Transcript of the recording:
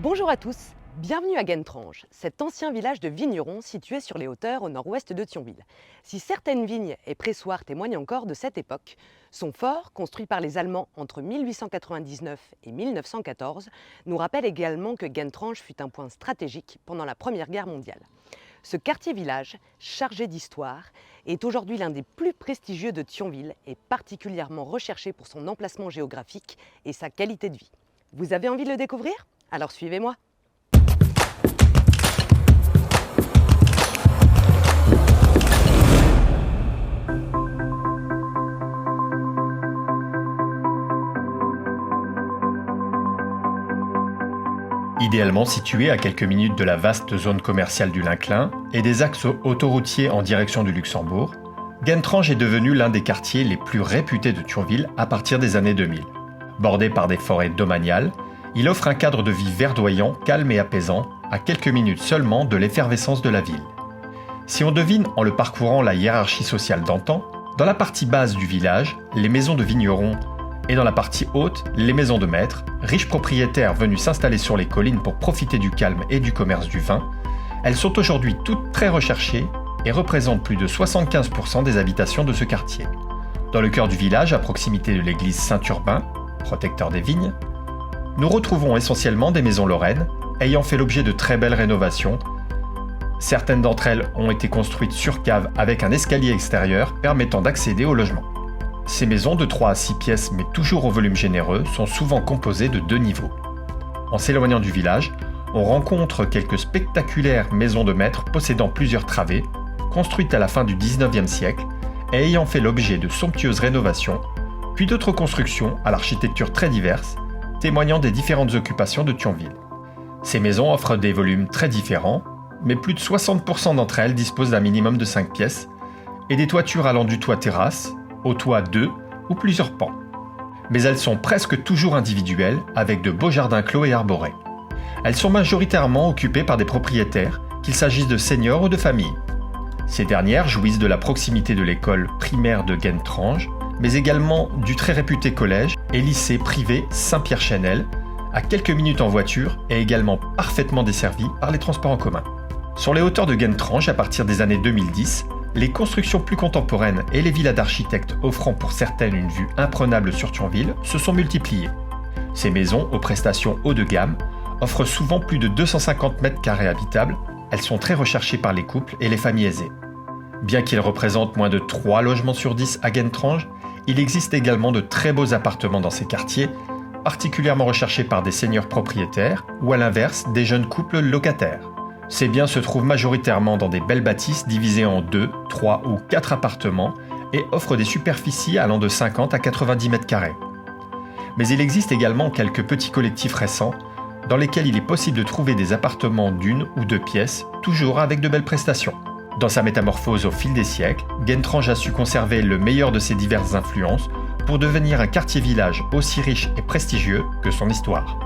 Bonjour à tous, bienvenue à Guentrange, cet ancien village de vignerons situé sur les hauteurs au nord-ouest de Thionville. Si certaines vignes et pressoirs témoignent encore de cette époque, son fort, construit par les Allemands entre 1899 et 1914, nous rappelle également que Guentrange fut un point stratégique pendant la Première Guerre mondiale. Ce quartier-village, chargé d'histoire, est aujourd'hui l'un des plus prestigieux de Thionville et particulièrement recherché pour son emplacement géographique et sa qualité de vie. Vous avez envie de le découvrir ? Alors suivez-moi. Idéalement situé à quelques minutes de la vaste zone commerciale du Linklin et des axes autoroutiers en direction du Luxembourg, Guentrange est devenu l'un des quartiers les plus réputés de Thionville à partir des années 2000. Bordé par des forêts domaniales, il offre un cadre de vie verdoyant, calme et apaisant, à quelques minutes seulement de l'effervescence de la ville. Si on devine en le parcourant la hiérarchie sociale d'antan, dans la partie basse du village, les maisons de vignerons, et dans la partie haute, les maisons de maîtres, riches propriétaires venus s'installer sur les collines pour profiter du calme et du commerce du vin, elles sont aujourd'hui toutes très recherchées et représentent plus de 75% des habitations de ce quartier. Dans le cœur du village, à proximité de l'église Saint-Urbain, protecteur des vignes, nous retrouvons essentiellement des maisons lorraines, ayant fait l'objet de très belles rénovations. Certaines d'entre elles ont été construites sur cave avec un escalier extérieur permettant d'accéder au logement. Ces maisons de 3 à 6 pièces mais toujours au volume généreux sont souvent composées de 2 niveaux. En s'éloignant du village, on rencontre quelques spectaculaires maisons de maîtres possédant plusieurs travées, construites à la fin du 19e siècle et ayant fait l'objet de somptueuses rénovations, puis d'autres constructions à l'architecture très diverse, témoignant des différentes occupations de Thionville. Ces maisons offrent des volumes très différents, mais plus de 60% d'entre elles disposent d'un minimum de 5 pièces et des toitures allant du toit terrasse au toit 2 ou plusieurs pans. Mais elles sont presque toujours individuelles avec de beaux jardins clos et arborés. Elles sont majoritairement occupées par des propriétaires, qu'il s'agisse de seniors ou de familles. Ces dernières jouissent de la proximité de l'école primaire de Guentrange, mais également du très réputé collège et lycée privé Saint-Pierre-Chesnel, à quelques minutes en voiture et également parfaitement desservi par les transports en commun. Sur les hauteurs de Guentrange, à partir des années 2010, les constructions plus contemporaines et les villas d'architectes offrant pour certaines une vue imprenable sur Thionville se sont multipliées. Ces maisons, aux prestations haut de gamme, offrent souvent plus de 250 mètres carrés habitables. Elles sont très recherchées par les couples et les familles aisées. Bien qu'ils représentent moins de 3 logements sur 10 à Guentrange, il existe également de très beaux appartements dans ces quartiers, particulièrement recherchés par des seniors propriétaires ou à l'inverse des jeunes couples locataires. Ces biens se trouvent majoritairement dans des belles bâtisses divisées en 2, 3 ou 4 appartements et offrent des superficies allant de 50 à 90 mètres carrés. Mais il existe également quelques petits collectifs récents dans lesquels il est possible de trouver des appartements d'1 ou 2 pièces, toujours avec de belles prestations. Dans sa métamorphose au fil des siècles, Guentrange a su conserver le meilleur de ses diverses influences pour devenir un quartier-village aussi riche et prestigieux que son histoire.